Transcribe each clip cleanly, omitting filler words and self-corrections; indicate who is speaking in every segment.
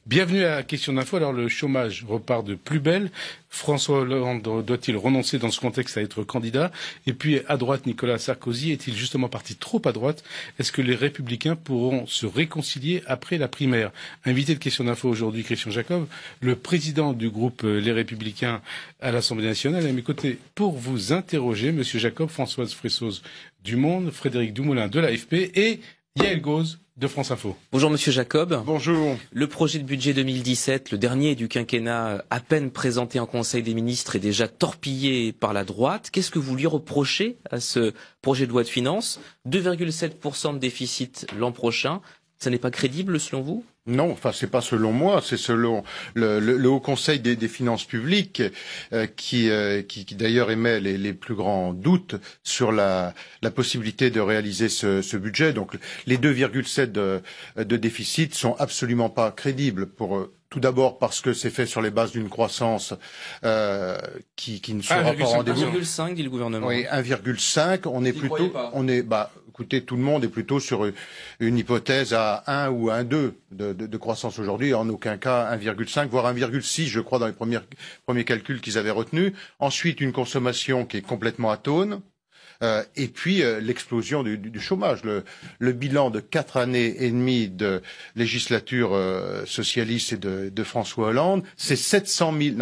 Speaker 1: Bienvenue à Question d'Info. Alors le chômage repart de plus belle. François Hollande doit-il renoncer dans ce contexte à être candidat? Et puis à droite, Nicolas Sarkozy est-il justement parti trop à droite? Est-ce que les Républicains pourront se réconcilier après la primaire? Invité de Question d'Info aujourd'hui, Christian Jacob, le président du groupe Les Républicains à l'Assemblée nationale. À mes côtés, pour vous interroger, Monsieur Jacob, Françoise Fressoz du Monde, Frédéric Dumoulin de l'AFP et Yael Gauze de France Info.
Speaker 2: Bonjour Monsieur Jacob.
Speaker 3: Bonjour.
Speaker 2: Le projet de budget 2017, le dernier du quinquennat, à peine présenté en Conseil des ministres, est déjà torpillé par la droite. Qu'est-ce que vous lui reprochez à ce projet de loi de finances? 2,7% de déficit l'an prochain. Ça n'est pas crédible selon vous?
Speaker 3: Non, enfin c'est pas selon moi, c'est selon le Haut Conseil des finances publiques qui d'ailleurs émet les plus grands doutes sur la possibilité de réaliser ce budget. Donc les 2,7 de déficit sont absolument pas crédibles tout d'abord parce que c'est fait sur les bases d'une croissance qui ne sera pas au rendez-vous.
Speaker 2: 1,5 dit le gouvernement.
Speaker 3: Oui, 1,5. Écoutez, tout le monde est plutôt sur une hypothèse à 1 ou 1,2 de croissance aujourd'hui, en aucun cas 1,5, voire 1,6, je crois, dans les premiers calculs qu'ils avaient retenus. Ensuite, une consommation qui est complètement atone. Et puis l'explosion du chômage. Le bilan de 4 années et demie de législature socialiste et de François Hollande, c'est 700 000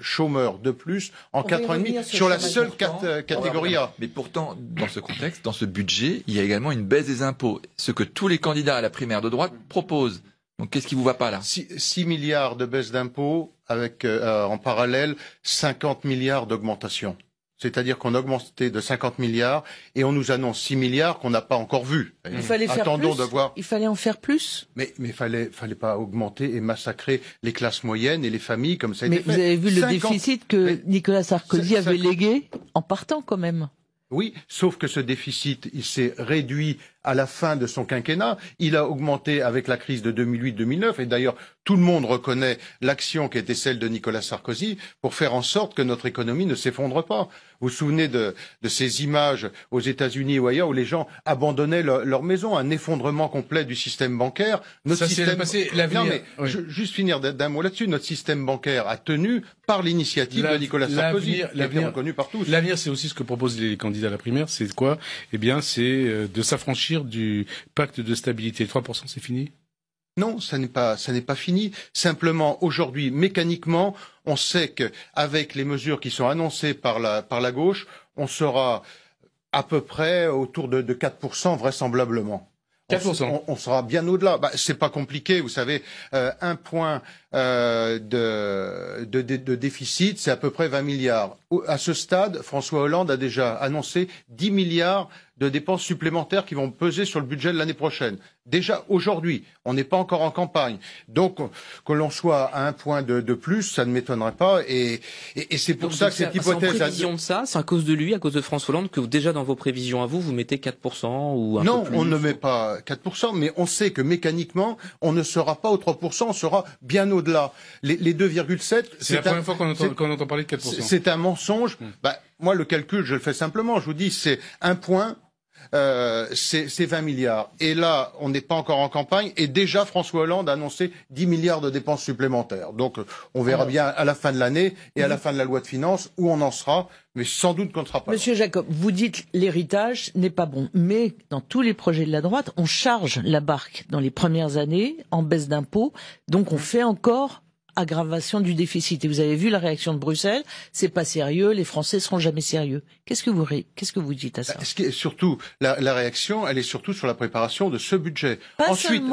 Speaker 3: chômeurs de plus en 4 ans et demi sur la seule catégorie A.
Speaker 4: Mais pourtant, dans ce contexte, dans ce budget, il y a également une baisse des impôts, ce que tous les candidats à la primaire de droite proposent. Donc qu'est-ce qui vous va pas là?
Speaker 3: 6 milliards de baisse d'impôts avec en parallèle 50 milliards d'augmentation. C'est-à-dire qu'on a augmenté de 50 milliards et on nous annonce 6 milliards qu'on n'a pas encore vus.
Speaker 5: Il fallait faire plus. Il fallait en faire plus.
Speaker 3: Mais fallait pas augmenter et massacrer les classes moyennes et les familles comme ça a été fait.
Speaker 5: Mais vous avez vu le déficit que Nicolas Sarkozy avait légué en partant quand même.
Speaker 3: Oui, sauf que ce déficit, il s'est réduit à la fin de son quinquennat. Il a augmenté avec la crise de 2008-2009. Et d'ailleurs, tout le monde reconnaît l'action qui était celle de Nicolas Sarkozy pour faire en sorte que notre économie ne s'effondre pas. Vous vous souvenez de ces images aux États-Unis ou ailleurs où les gens abandonnaient leur maison, un effondrement complet du système bancaire. Juste finir d'un mot là-dessus. Notre système bancaire a tenu par l'initiative de Nicolas Sarkozy, qui est reconnu par tous.
Speaker 1: L'avenir, c'est aussi ce que proposent les candidats à la primaire. C'est quoi? Eh bien, c'est de s'affranchir du pacte de stabilité. 3%, c'est fini?
Speaker 3: Non, ça n'est pas fini. Simplement, aujourd'hui, mécaniquement, on sait qu'avec les mesures qui sont annoncées par la gauche, on sera à peu près autour de 4% vraisemblablement.
Speaker 1: 4%.
Speaker 3: On sera bien au-delà. C'est pas compliqué, vous savez, 1 point de déficit, c'est à peu près 20 milliards. À ce stade, François Hollande a déjà annoncé 10 milliards de dépenses supplémentaires qui vont peser sur le budget de l'année prochaine. Déjà aujourd'hui, on n'est pas encore en campagne. Donc, que l'on soit à 1 point de plus, ça ne m'étonnerait pas. Et c'est pour ça que cette hypothèse...
Speaker 2: C'est en prévision de ça, c'est à cause de lui, à cause de François Hollande, que déjà dans vos prévisions à vous, vous mettez 4% ou un peu plus?
Speaker 3: Non, on ne met pas 4%, mais on sait que mécaniquement, on ne sera pas au 3%, on sera bien au-delà. Les 2,7...
Speaker 1: C'est la première fois qu'on entend parler de 4%.
Speaker 3: C'est un mensonge. Moi, le calcul, je le fais simplement. Je vous dis, c'est 1 point... c'est 20 milliards. Et là, on n'est pas encore en campagne. Et déjà, François Hollande a annoncé 10 milliards de dépenses supplémentaires. Donc, on verra bien à la fin de l'année et à la fin de la loi de finances où on en sera. Mais sans doute qu'on ne sera pas.
Speaker 5: Monsieur Jacob, vous dites l'héritage n'est pas bon. Mais dans tous les projets de la droite, on charge la barque dans les premières années en baisse d'impôts. Donc, on fait encore aggravation du déficit. Et vous avez vu la réaction de Bruxelles, c'est pas sérieux, les Français seront jamais sérieux. Qu'est-ce que vous dites à ça?
Speaker 3: Surtout, la réaction, elle est surtout sur la préparation de ce budget. Ensuite,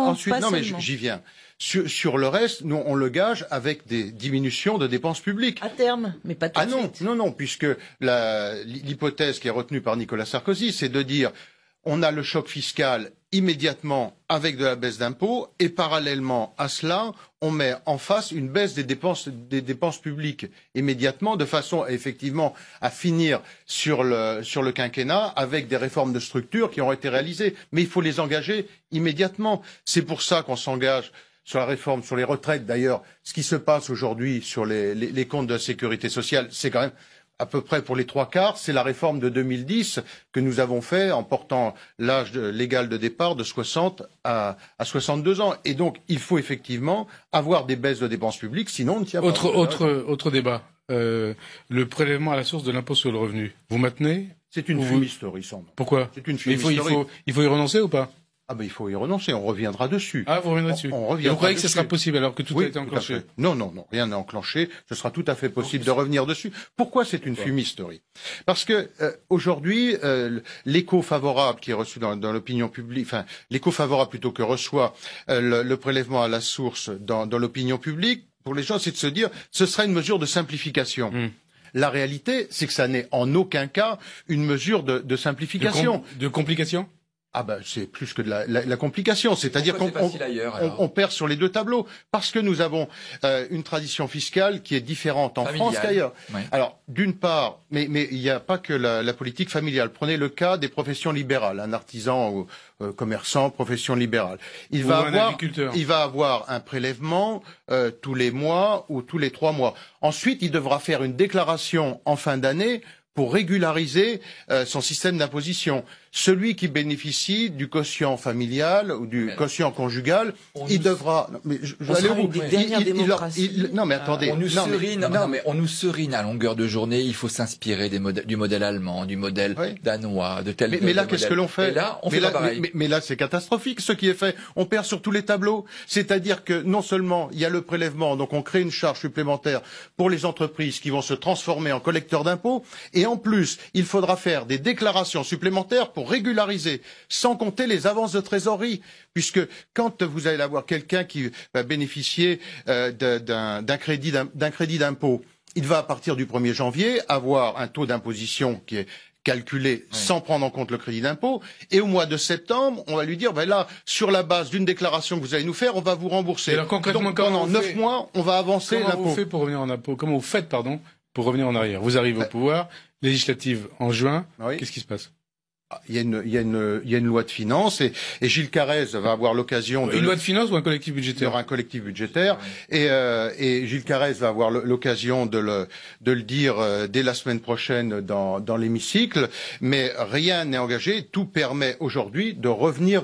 Speaker 3: mais j'y viens. Sur le reste, nous, on le gage avec des diminutions de dépenses publiques.
Speaker 5: À terme, mais pas tout de suite.
Speaker 3: Non, puisque l'hypothèse qui est retenue par Nicolas Sarkozy, c'est de dire on a le choc fiscal immédiatement avec de la baisse d'impôts et parallèlement à cela, on met en face une baisse des dépenses publiques immédiatement de façon effectivement à finir sur le quinquennat avec des réformes de structure qui ont été réalisées. Mais il faut les engager immédiatement. C'est pour ça qu'on s'engage sur la réforme, sur les retraites. D'ailleurs, ce qui se passe aujourd'hui sur les comptes de la sécurité sociale, c'est quand même à peu près pour les 3/4, c'est la réforme de 2010 que nous avons fait en portant l'âge légal de départ de 60 à 62 ans. Et donc, il faut effectivement avoir des baisses de dépenses publiques, sinon on ne tient pas.
Speaker 1: Autre débat. Le prélèvement à la source de l'impôt sur le revenu. Vous maintenez?
Speaker 3: C'est une fumisterie, sans nom.
Speaker 1: Pourquoi?
Speaker 3: C'est une fumisterie.
Speaker 1: Il faut y renoncer ou pas?
Speaker 3: Ah ben il faut y renoncer, on reviendra dessus.
Speaker 1: Ah, vous reviendrez dessus.
Speaker 3: On
Speaker 1: Et vous croyez que ce sera possible alors que tout a été enclenché?
Speaker 3: Non, rien n'est enclenché. Ce sera tout à fait possible de revenir dessus. Pourquoi c'est une fumisterie? Parce que aujourd'hui, l'écho favorable qui est reçu dans l'opinion publique, enfin l'écho favorable plutôt que reçoit le prélèvement à la source dans l'opinion publique, pour les gens, c'est de se dire ce sera une mesure de simplification. La réalité, c'est que ça n'est en aucun cas une mesure de simplification.
Speaker 1: De complication?
Speaker 3: Ah ben c'est plus que de la complication, c'est-à-dire qu'on perd sur les deux tableaux, parce que nous avons une tradition fiscale qui est différente en France qu'ailleurs. Ouais. Alors d'une part, mais il n'y a pas que la politique familiale. Prenez le cas des professions libérales, un artisan ou commerçant, profession libérale. Il va avoir un prélèvement tous les mois ou tous les 3 mois. Ensuite, il devra faire une déclaration en fin d'année pour régulariser son système d'imposition. Celui qui bénéficie du quotient familial ou du quotient conjugal, il devra. Non, mais je aller où non, mais attendez.
Speaker 4: On nous serine à longueur de journée. Il faut s'inspirer du modèle allemand, du modèle danois, de tel.
Speaker 3: Mais là, qu'est-ce que l'on fait?
Speaker 4: Et là, on fait pas pareil.
Speaker 3: Mais là, c'est catastrophique ce qui est fait. On perd sur tous les tableaux. C'est-à-dire que non seulement il y a le prélèvement, donc on crée une charge supplémentaire pour les entreprises qui vont se transformer en collecteurs d'impôts, et en plus, il faudra faire des déclarations supplémentaires pour régulariser, sans compter les avances de trésorerie, puisque quand vous allez avoir quelqu'un qui va bénéficier d'un crédit d'impôt, il va à partir du 1er janvier avoir un taux d'imposition qui est calculé sans prendre en compte le crédit d'impôt, et au mois de septembre, on va lui dire, ben là, sur la base d'une déclaration que vous allez nous faire, on va vous rembourser.
Speaker 1: Et alors concrètement,
Speaker 3: donc pendant 9 mois, on va avancer l'impôt.
Speaker 1: Comment vous faites pour revenir en impôt? Comment vous faites, pardon, pour revenir en arrière? Vous arrivez au pouvoir, législative en juin, qu'est-ce qui se passe?
Speaker 3: Il y a une loi de finances et Gilles Carrez va avoir l'occasion
Speaker 1: Une loi de finances ou un collectif budgétaire?
Speaker 3: Il y aura un collectif budgétaire et Gilles Carrez va avoir l'occasion de le dire dès la semaine prochaine dans l'hémicycle, mais rien n'est engagé, tout permet aujourd'hui de revenir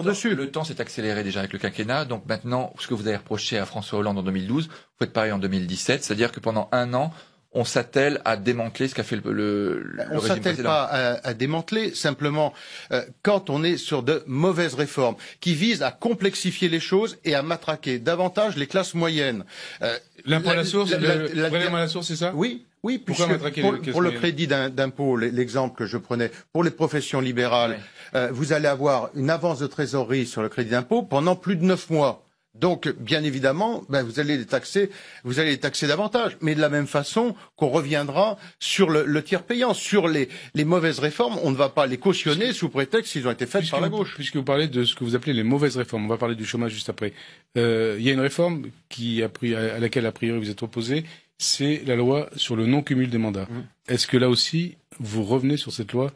Speaker 3: dessus.
Speaker 4: Le temps s'est accéléré déjà avec le quinquennat, donc maintenant, ce que vous avez reproché à François Hollande en 2012, vous faites pareil en 2017, c'est-à-dire que pendant 1 an, on s'attelle à démanteler ce qu'a fait le régime précédent.
Speaker 3: On s'attelle pas à démanteler, simplement quand on est sur de mauvaises réformes qui visent à complexifier les choses et à matraquer davantage les classes moyennes.
Speaker 1: L'impôt à la source, prélèvement à la source, c'est ça?
Speaker 3: Oui, puisque pour le crédit d'impôt, l'exemple que je prenais, pour les professions libérales, vous allez avoir une avance de trésorerie sur le crédit d'impôt pendant plus de 9 mois. Donc, bien évidemment, vous allez les taxer davantage. Mais de la même façon qu'on reviendra sur le tiers payant, sur les mauvaises réformes, on ne va pas les cautionner sous prétexte qu'ils ont été faites par la gauche.
Speaker 1: Puisque vous parlez de ce que vous appelez les mauvaises réformes, on va parler du chômage juste après. Il y a une réforme à laquelle a priori vous êtes opposé, c'est la loi sur le non-cumul des mandats. Est-ce que là aussi, vous revenez sur cette loi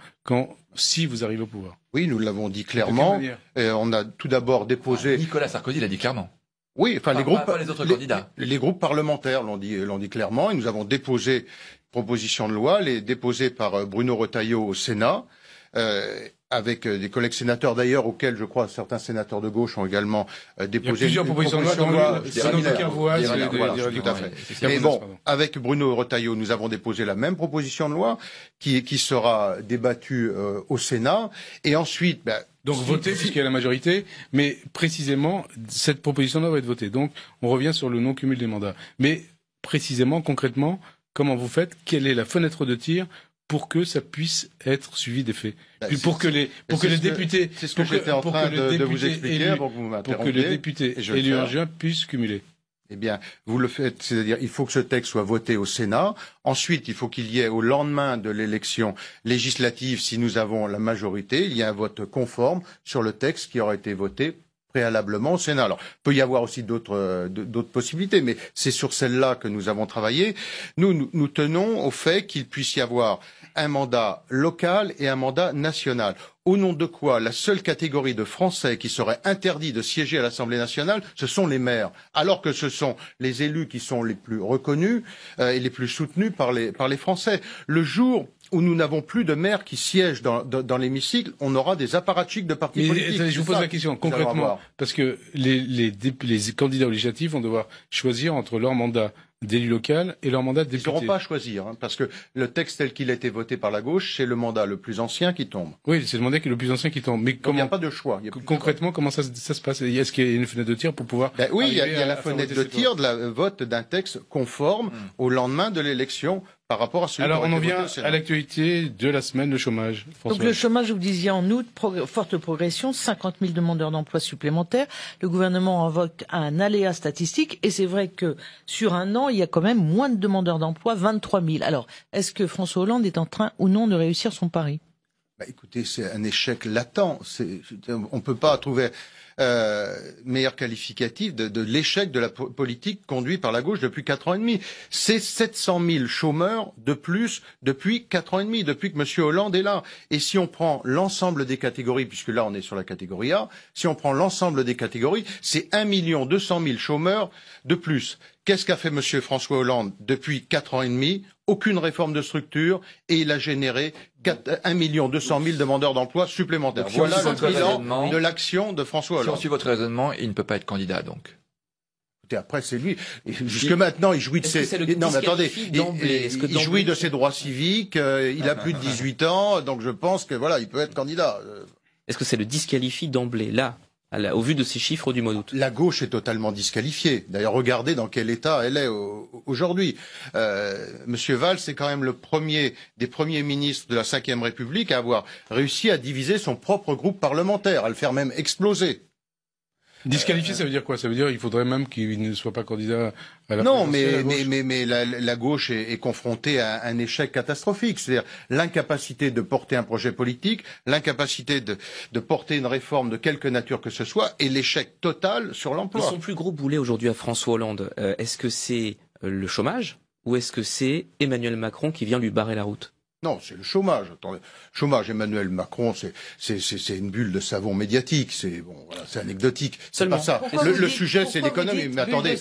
Speaker 1: si vous arrivez au pouvoir?
Speaker 3: Oui, nous l'avons dit clairement. On a tout d'abord déposé.
Speaker 4: Nicolas Sarkozy l'a dit clairement.
Speaker 3: Oui, enfin
Speaker 4: pas les autres candidats.
Speaker 3: Les groupes parlementaires l'ont dit clairement. Et nous avons déposé une proposition de loi, déposée par Bruno Retailleau au Sénat, avec des collègues sénateurs d'ailleurs, auxquels je crois certains sénateurs de gauche ont également déposé.
Speaker 1: Il y a plusieurs propositions de loi,
Speaker 3: tout à fait. Mais bon, avec Bruno Retailleau, nous avons déposé la même proposition de loi qui sera débattue au Sénat, et ensuite,
Speaker 1: donc votée puisqu'il y a la majorité, mais précisément cette proposition de loi va être votée. Donc on revient sur le non-cumul des mandats. Mais précisément, concrètement, comment vous faites? Quelle est la fenêtre de tir pour que ça puisse être suivi des faits, pour que les députés,
Speaker 3: c'est ce que j'étais en train de vous expliquer avant que vous m'interrompiez,
Speaker 1: pour que les députés élus en juin puissent cumuler.
Speaker 3: Eh bien, vous le faites, c'est-à-dire il faut que ce texte soit voté au Sénat. Ensuite, il faut qu'il y ait, au lendemain de l'élection législative, si nous avons la majorité, il y a un vote conforme sur le texte qui aura été voté préalablement au Sénat. Alors, il peut y avoir aussi d'autres possibilités, mais c'est sur celle-là que nous avons travaillé. Nous tenons au fait qu'il puisse y avoir un mandat local et un mandat national. Au nom de quoi la seule catégorie de Français qui serait interdit de siéger à l'Assemblée nationale, ce sont les maires, alors que ce sont les élus qui sont les plus reconnus et les plus soutenus par les Français. Le jour où nous n'avons plus de maires qui siègent dans l'hémicycle, on aura des apparatchiks de partis politiques.
Speaker 1: Je vous pose la question concrètement, parce que les candidats aux législatives vont devoir choisir entre leur mandat d'élu local et leur mandat de député.
Speaker 3: Ils n'auront pas à choisir, parce que le texte tel qu'il a été voté par la gauche, c'est le mandat le plus ancien qui tombe.
Speaker 1: Oui, c'est le mandat qui est le plus ancien qui tombe. Mais
Speaker 3: il n'y a pas de choix.
Speaker 1: Concrètement, comment ça se passe? Est-ce qu'il y a une fenêtre de tir pour pouvoir...
Speaker 3: Oui, il y a la fenêtre de tir de la vote d'un texte conforme au lendemain de l'élection par rapport à celui.
Speaker 1: Alors, on en vient à l'actualité de la semaine, le chômage.
Speaker 5: Donc le chômage, vous disiez en août, forte progression, 50 000 demandeurs d'emploi supplémentaires. Le gouvernement invoque un aléa statistique et c'est vrai que sur un an, il y a quand même moins de demandeurs d'emploi, 23 000. Alors, est-ce que François Hollande est en train ou non de réussir son pari?
Speaker 3: Écoutez, c'est un échec latent. On ne peut pas trouver meilleur qualificatif de l'échec de la politique conduite par la gauche depuis 4 ans et demi. C'est 700 000 chômeurs de plus depuis 4 ans et demi, depuis que M. Hollande est là. Et si on prend l'ensemble des catégories, puisque là on est sur la catégorie A, si on prend l'ensemble des catégories, c'est 1 200 000 chômeurs de plus. Qu'est-ce qu'a fait M. François Hollande depuis 4 ans et demi? Aucune réforme de structure et il a généré 1 200 000 demandeurs d'emploi supplémentaires.
Speaker 4: Donc,
Speaker 3: voilà le bilan de l'action de François Hollande.
Speaker 4: Si on suit votre raisonnement, il ne peut pas être candidat donc.
Speaker 3: Écoutez, après c'est lui. Jusque maintenant, il jouit de ses... Non mais attendez, il jouit de ses droits civiques, il a plus de 18 ans, donc je pense que voilà, il peut être candidat.
Speaker 2: Est-ce que c'est le disqualifie d'emblée, là, au vu de ces chiffres du mois d'août?
Speaker 3: La gauche est totalement disqualifiée. D'ailleurs, regardez dans quel état elle est aujourd'hui. Monsieur Valls est quand même le premier des premiers ministres de la Ve République à avoir réussi à diviser son propre groupe parlementaire, à le faire même exploser.
Speaker 1: Disqualifié, ça veut dire quoi? Ça veut dire qu'il faudrait même qu'il ne soit pas candidat à la
Speaker 3: Non, mais la gauche est confrontée à un échec catastrophique. C'est-à-dire l'incapacité de porter un projet politique, l'incapacité de porter une réforme de quelque nature que ce soit, et l'échec total sur l'emploi.
Speaker 2: Son plus gros boulet aujourd'hui à François Hollande, est-ce que c'est le chômage ou est-ce que c'est Emmanuel Macron qui vient lui barrer la route?
Speaker 3: Non, c'est le chômage. Attendez, chômage, Emmanuel Macron, c'est une bulle de savon médiatique. C'est bon, voilà, c'est anecdotique. C'est pas ça. Le sujet, c'est l'économie. Mais attendez.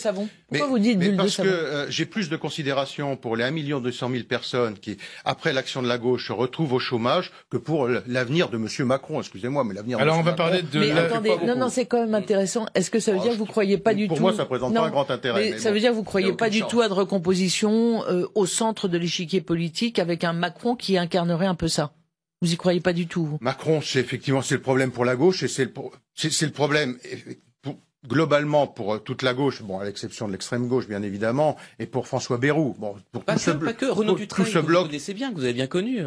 Speaker 5: Pourquoi vous dites bulle de
Speaker 3: parce
Speaker 5: savon?
Speaker 3: que j'ai plus de considération pour les 1 200 000 personnes qui, après l'action de la gauche, se retrouvent au chômage que pour l'avenir de Monsieur Macron. Excusez-moi, mais l'avenir.
Speaker 1: Alors on va parler de.
Speaker 5: Mais attendez, non, c'est quand même intéressant. Est-ce que ça veut dire que vous croyez pas du tout?
Speaker 3: Pour moi, ça présente pas un grand intérêt.
Speaker 5: Mais ça veut dire que vous croyez pas du tout à de recomposition au centre de l'échiquier politique avec un Macron qui incarnerait un peu ça. Vous y croyez pas du tout, vous?
Speaker 3: Macron, c'est le problème pour la gauche et c'est le problème globalement pour toute la gauche, bon, à l'exception de l'extrême gauche, bien évidemment, et pour François Bayrou. Bon, pour
Speaker 2: pas que Renaud Dutreil, que vous connaissez bien, que vous avez bien connu.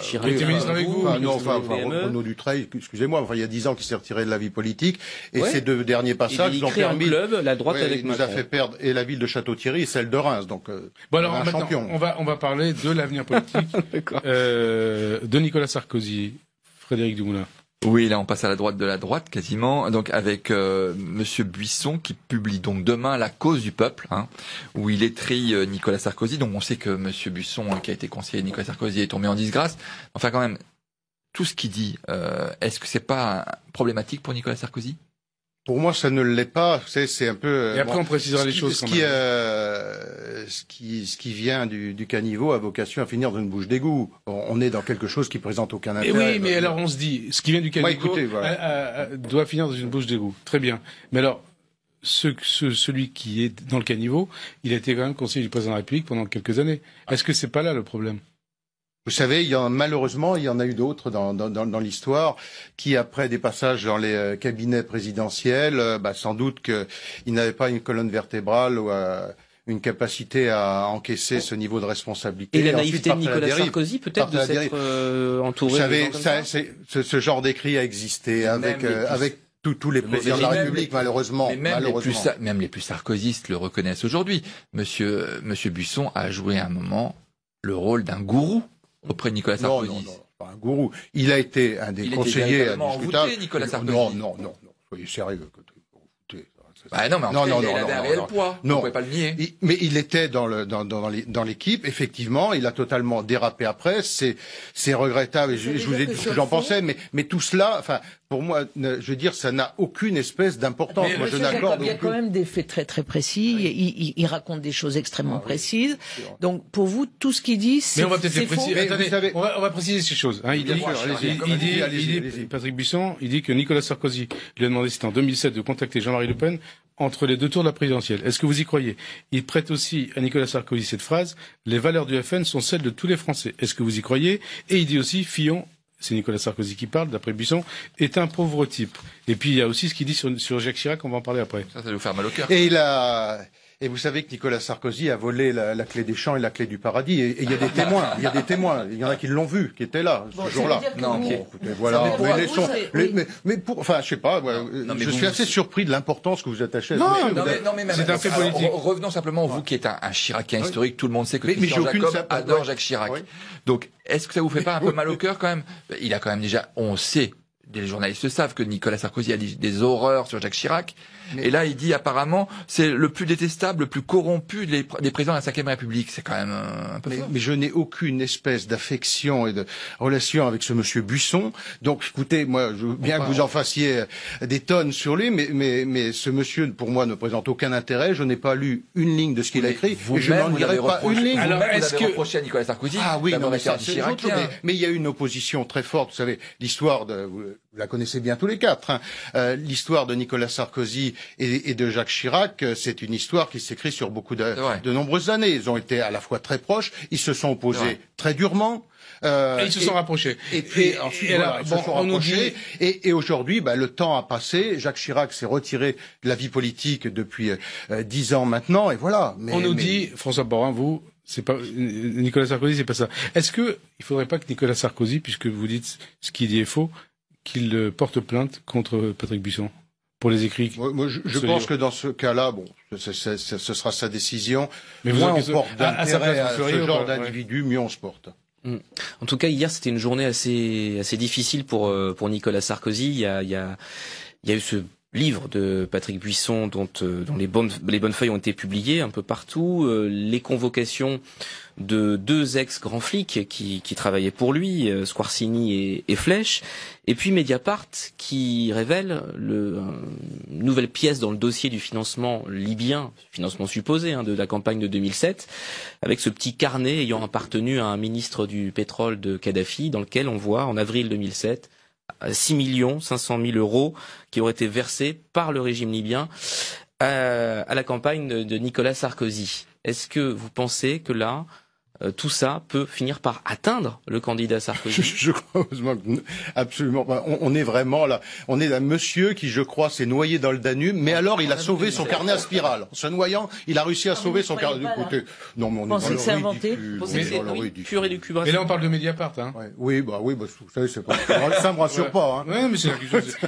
Speaker 1: Chirac, il était ministre avec vous.
Speaker 3: Renaud Dutreil, excusez-moi, il y a 10 ans qu'il s'est retiré de la vie politique, et ces 2 derniers passages nous ont permis.
Speaker 2: La droite avec
Speaker 3: nous a fait perdre et la ville de Château-Thierry et celle de Reims, donc.
Speaker 1: Bon alors maintenant, champion. On va parler de l'avenir politique de Nicolas Sarkozy, Frédéric Dumoulin.
Speaker 4: Oui, là on passe à la droite de la droite quasiment, donc avec Monsieur Buisson qui publie donc demain La cause du peuple, où il étrille Nicolas Sarkozy. Donc on sait que Monsieur Buisson, qui a été conseiller de Nicolas Sarkozy, est tombé en disgrâce. Enfin quand même, tout ce qu'il dit, est-ce que c'est pas problématique pour Nicolas Sarkozy?
Speaker 3: Pour moi, ça ne l'est pas. C'est un peu.
Speaker 1: Et après, on précisera les choses.
Speaker 3: Ce qui vient du caniveau a vocation à finir dans une bouche d'égout. On est dans quelque chose qui présente aucun intérêt.
Speaker 1: Oui, mais alors on se dit, ce qui vient du caniveau doit finir dans une bouche d'égout. Très bien. Mais alors, celui qui est dans le caniveau, il a été quand même conseiller du président de la République pendant quelques années. Est-ce que c'est pas là le problème?
Speaker 3: Vous savez, malheureusement, il y en a eu d'autres dans l'histoire qui, après des passages dans les cabinets présidentiels, sans doute qu'ils n'avaient pas une colonne vertébrale ou une capacité à encaisser ce niveau de responsabilité.
Speaker 2: Et la naïveté de Nicolas Sarkozy, peut-être, de s'être entouré.
Speaker 3: Vous savez, ce genre d'écrit a existé avec tous les présidents de la République, malheureusement.
Speaker 4: Même les plus sarkozystes le reconnaissent aujourd'hui. Monsieur Buisson a joué à un moment le rôle d'un gourou auprès de Nicolas Sarkozy.
Speaker 3: Non, pas un gourou. Il a été un des conseillers indiscutables.
Speaker 4: Nicolas Sarkozy.
Speaker 3: Non, soyez sérieux.
Speaker 4: Bah non, mais en tout cas, il a un réel poids.
Speaker 3: Non.
Speaker 4: Vous pouvez pas le nier.
Speaker 3: Mais il était dans l'équipe, effectivement. Il a totalement dérapé après. C'est regrettable. Et je vous ai dit ce que j'en pensais. Mais tout cela, enfin, pour moi, je veux dire, ça n'a aucune espèce d'importance. Moi, je n'accorde
Speaker 5: Il y a quand même des faits très très précis. Oui. Il raconte des choses extrêmement précises. Donc, pour vous, tout ce qu'il dit, c'est faux.
Speaker 1: Mais on va peut-être préciser. Attendez, on va préciser ces choses. Hein. Il dit, Patrick Buisson, il dit que Nicolas Sarkozy lui a demandé, c'était en 2007, de contacter Jean-Marie Le Pen entre les deux tours de la présidentielle. Est-ce que vous y croyez? Il prête aussi à Nicolas Sarkozy cette phrase: les valeurs du FN sont celles de tous les Français. Est-ce que vous y croyez? Et il dit aussi, Fillon, c'est Nicolas Sarkozy qui parle, d'après Buisson, est un pauvre type. Et puis il y a aussi ce qu'il dit sur Jacques Chirac, on va en parler après.
Speaker 4: Ça va vous faire mal au cœur.
Speaker 3: Et vous savez que Nicolas Sarkozy a volé la clé des champs et la clé du paradis. Et il y a des témoins. Il y a des témoins. Il y en a qui l'ont vu, qui étaient là ce jour-là.
Speaker 4: Non, ok.
Speaker 3: Écoutez, voilà. Enfin, je sais pas. Je suis assez surpris de l'importance que vous attachez à ce monsieur.
Speaker 1: C'est un fait politique.
Speaker 4: Revenons simplement, vous qui êtes un Chiracien historique, tout le monde sait que Christian Jacob adore Jacques Chirac. Donc, est-ce que ça vous fait pas un peu mal au cœur quand même? Il a quand même déjà, on sait, les journalistes savent que Nicolas Sarkozy a dit des horreurs sur Jacques Chirac. Et là, il dit apparemment, c'est le plus détestable, le plus corrompu des présidents de la Ve République. C'est quand même un peu fort.
Speaker 3: Mais je n'ai aucune espèce d'affection et de relation avec ce monsieur Buisson. Donc, écoutez, moi, je veux bien que vous en fassiez des tonnes sur lui, mais ce monsieur, pour moi, ne présente aucun intérêt. Je n'ai pas lu une ligne de ce qu'il a écrit. Et je n'en lirai pas une ligne.
Speaker 4: Alors, est-ce que reproché à Nicolas Sarkozy?
Speaker 3: Ah oui, non, mais ça, c'est
Speaker 4: autre.
Speaker 3: Mais il y a eu une opposition très forte. Vous savez, l'histoire vous la connaissez bien tous les quatre, hein. L'histoire de Nicolas Sarkozy et de Jacques Chirac, c'est une histoire qui s'écrit sur beaucoup de nombreuses années. Ils ont été à la fois très proches, ils se sont opposés très durement.
Speaker 1: Et ils se sont rapprochés.
Speaker 3: Et puis ensuite, ils se sont rapprochés. Et aujourd'hui, le temps a passé. Jacques Chirac s'est retiré de la vie politique depuis 10 ans maintenant, et voilà.
Speaker 1: On nous dit, François Borin, vous, c'est pas Nicolas Sarkozy, c'est pas ça. Est-ce que il faudrait pas que Nicolas Sarkozy, puisque vous dites ce qu'il dit est faux, qu'il porte plainte contre Patrick Buisson pour les écrits?
Speaker 3: Moi, je pense que dans ce cas-là, ce sera sa décision. Mais moins on porte d'intérêt à ce genre d'individu, mieux on se porte.
Speaker 2: En tout cas, hier, c'était une journée assez difficile pour Nicolas Sarkozy. Il y a eu ce livre de Patrick Buisson dont les bonnes feuilles ont été publiées un peu partout, les convocations de 2 ex-grands flics qui travaillaient pour lui, Squarcini et Flèche, et puis Mediapart qui révèle une nouvelle pièce dans le dossier du financement libyen, financement supposé de la campagne de 2007, avec ce petit carnet ayant appartenu à un ministre du pétrole de Kadhafi, dans lequel on voit en avril 2007 6 500 000 euros qui auraient été versés par le régime libyen à la campagne de Nicolas Sarkozy. Est-ce que vous pensez que là, tout ça peut finir par atteindre le candidat Sarkozy?
Speaker 3: Je crois absolument pas. On est vraiment là. On est un monsieur qui, je crois, s'est noyé dans le Danube, mais alors il a sauvé son carnet à spirale. En se noyant, il a réussi à sauver son carnet. Non, mais on est dans le ridicule.
Speaker 2: Pure élucubration.
Speaker 1: Et là, on parle de Mediapart, hein.
Speaker 3: Ouais. Oui, vous savez, c'est pas. Ça me rassure pas, hein.
Speaker 1: Ouais, mais c'est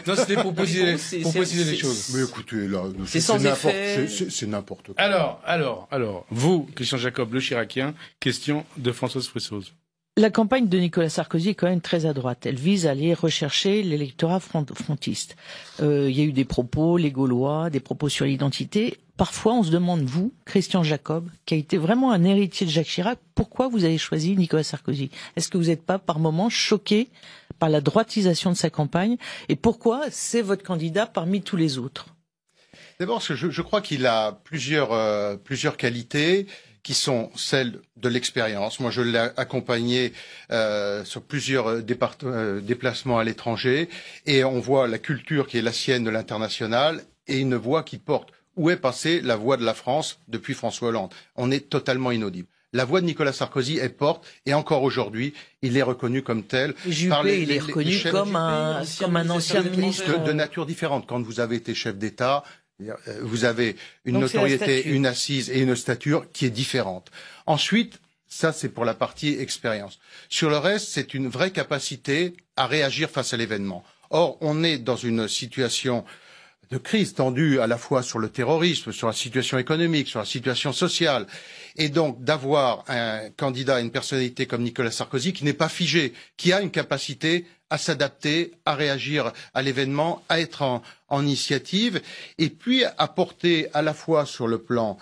Speaker 1: non, c'était pour préciser les choses.
Speaker 3: Mais écoutez, là, c'est n'importe quoi.
Speaker 1: Alors, vous, Christian Jacob, le Chiracien, question de Françoise Fressoz.
Speaker 5: La campagne de Nicolas Sarkozy est quand même très à droite. Elle vise à aller rechercher l'électorat frontiste. Il y a eu des propos, les Gaulois, des propos sur l'identité. Parfois, on se demande, vous, Christian Jacob, qui a été vraiment un héritier de Jacques Chirac, pourquoi vous avez choisi Nicolas Sarkozy? Est-ce que vous n'êtes pas, par moments, choqué par la droitisation de sa campagne? Et pourquoi c'est votre candidat parmi tous les autres?
Speaker 3: D'abord, parce que je crois qu'il a plusieurs qualités qui sont celles de l'expérience. Moi, je l'ai accompagné sur plusieurs déplacements à l'étranger, et on voit la culture qui est la sienne de l'international, et une voix qui porte. Où est passée la voix de la France depuis François Hollande? On est totalement inaudible. La voix de Nicolas Sarkozy est porte, et encore aujourd'hui, il est reconnu comme tel.
Speaker 5: Juppé, il est reconnu comme un ancien ministre
Speaker 3: de nature différente. Quand vous avez été chef d'État, vous avez une notoriété, une assise et une stature qui est différente. Ensuite, ça c'est pour la partie expérience. Sur le reste, c'est une vraie capacité à réagir face à l'événement. Or, on est dans une situation crise tendue à la fois sur le terrorisme, sur la situation économique, sur la situation sociale, et donc d'avoir un candidat, une personnalité comme Nicolas Sarkozy qui n'est pas figé, qui a une capacité à s'adapter, à réagir à l'événement, à être en initiative, et puis à porter à la fois sur le plan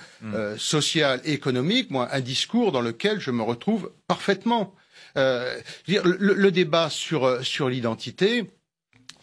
Speaker 3: social et économique, moi, un discours dans lequel je me retrouve parfaitement. Le débat sur l'identité,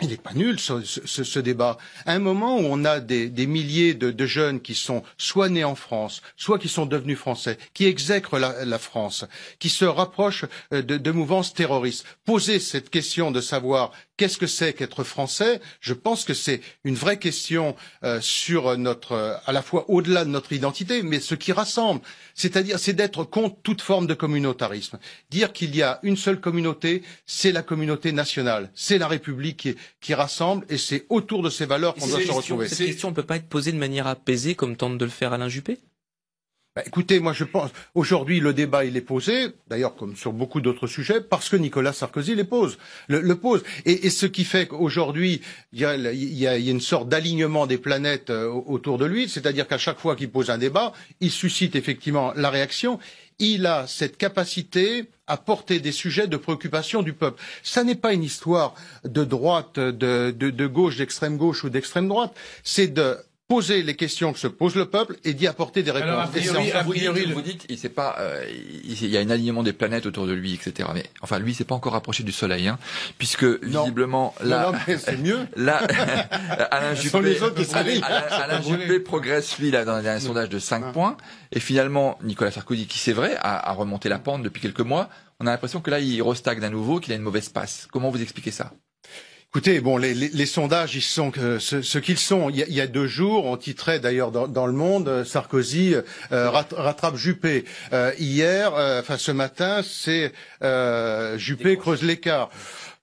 Speaker 3: il n'est pas nul ce débat. À un moment où on a des milliers de jeunes qui sont soit nés en France, soit qui sont devenus français, qui exècrent la France, qui se rapprochent de mouvances terroristes, poser cette question de savoir qu'est-ce que c'est qu'être français, je pense que c'est une vraie question sur à la fois au-delà de notre identité, mais ce qui rassemble, c'est-à-dire c'est d'être contre toute forme de communautarisme. Dire qu'il y a une seule communauté, c'est la communauté nationale, c'est la République qui rassemble, et c'est autour de ces valeurs qu'on doit se retrouver.
Speaker 2: Cette question ne peut pas être posée de manière apaisée comme tente de le faire Alain Juppé?
Speaker 3: Écoutez, moi je pense, aujourd'hui le débat il est posé, d'ailleurs comme sur beaucoup d'autres sujets, parce que Nicolas Sarkozy le pose. Et ce qui fait qu'aujourd'hui il y a une sorte d'alignement des planètes autour de lui, c'est-à-dire qu'à chaque fois qu'il pose un débat, il suscite effectivement la réaction. Il a cette capacité à porter des sujets de préoccupation du peuple. Ça n'est pas une histoire de droite, de gauche, d'extrême gauche ou d'extrême droite, c'est de poser les questions que se pose le peuple et d'y apporter des réponses.
Speaker 1: Alors,
Speaker 4: vous dites, il y a un alignement des planètes autour de lui, etc. Mais enfin, lui, il s'est pas encore rapproché du soleil, hein, puisque visiblement là,
Speaker 3: c'est mieux.
Speaker 4: Là, Alain Juppé progresse lui là dans un dernier sondage de 5 points, et finalement Nicolas Sarkozy, qui c'est vrai a remonté la pente depuis quelques mois, on a l'impression que là il restagne à nouveau, qu'il a une mauvaise passe. Comment vous expliquez ça?
Speaker 3: Écoutez, bon, les sondages, ils sont ce qu'ils sont. Il y a 2 jours, on titrait d'ailleurs dans Le Monde, Sarkozy rattrape Juppé. Hier, ce matin, c'est Juppé creuse l'écart.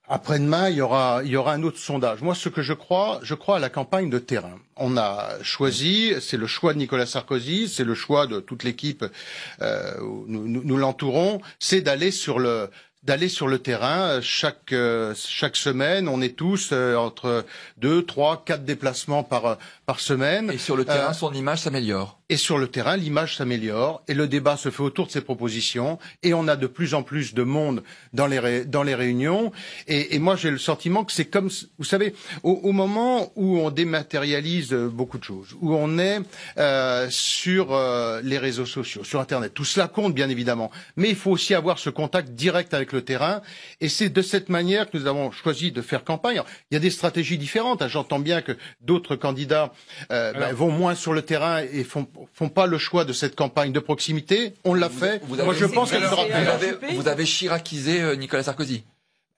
Speaker 3: Après-demain, il y aura un autre sondage. Moi, ce que je crois à la campagne de terrain. On a choisi, c'est le choix de Nicolas Sarkozy, c'est le choix de toute l'équipe, nous l'entourons, c'est d'aller sur le terrain chaque semaine. On est tous entre 2, 3, 4 déplacements par semaine. Et
Speaker 4: sur le terrain, son image s'améliore.
Speaker 3: Et sur le terrain, l'image s'améliore et le débat se fait autour de ces propositions. Et on a de plus en plus de monde dans les réunions. Et moi, j'ai le sentiment que c'est comme, vous savez, au moment où on dématérialise beaucoup de choses, où on est sur les réseaux sociaux, sur Internet. Tout cela compte, bien évidemment. Mais il faut aussi avoir ce contact direct avec le terrain. Et c'est de cette manière que nous avons choisi de faire campagne. Alors, il y a des stratégies différentes. J'entends bien que d'autres candidats vont moins sur le terrain et font pas le choix de cette campagne de proximité. On l'a fait. Moi, je pense qu'elle sera payante.
Speaker 4: Vous avez chiracisé Nicolas Sarkozy.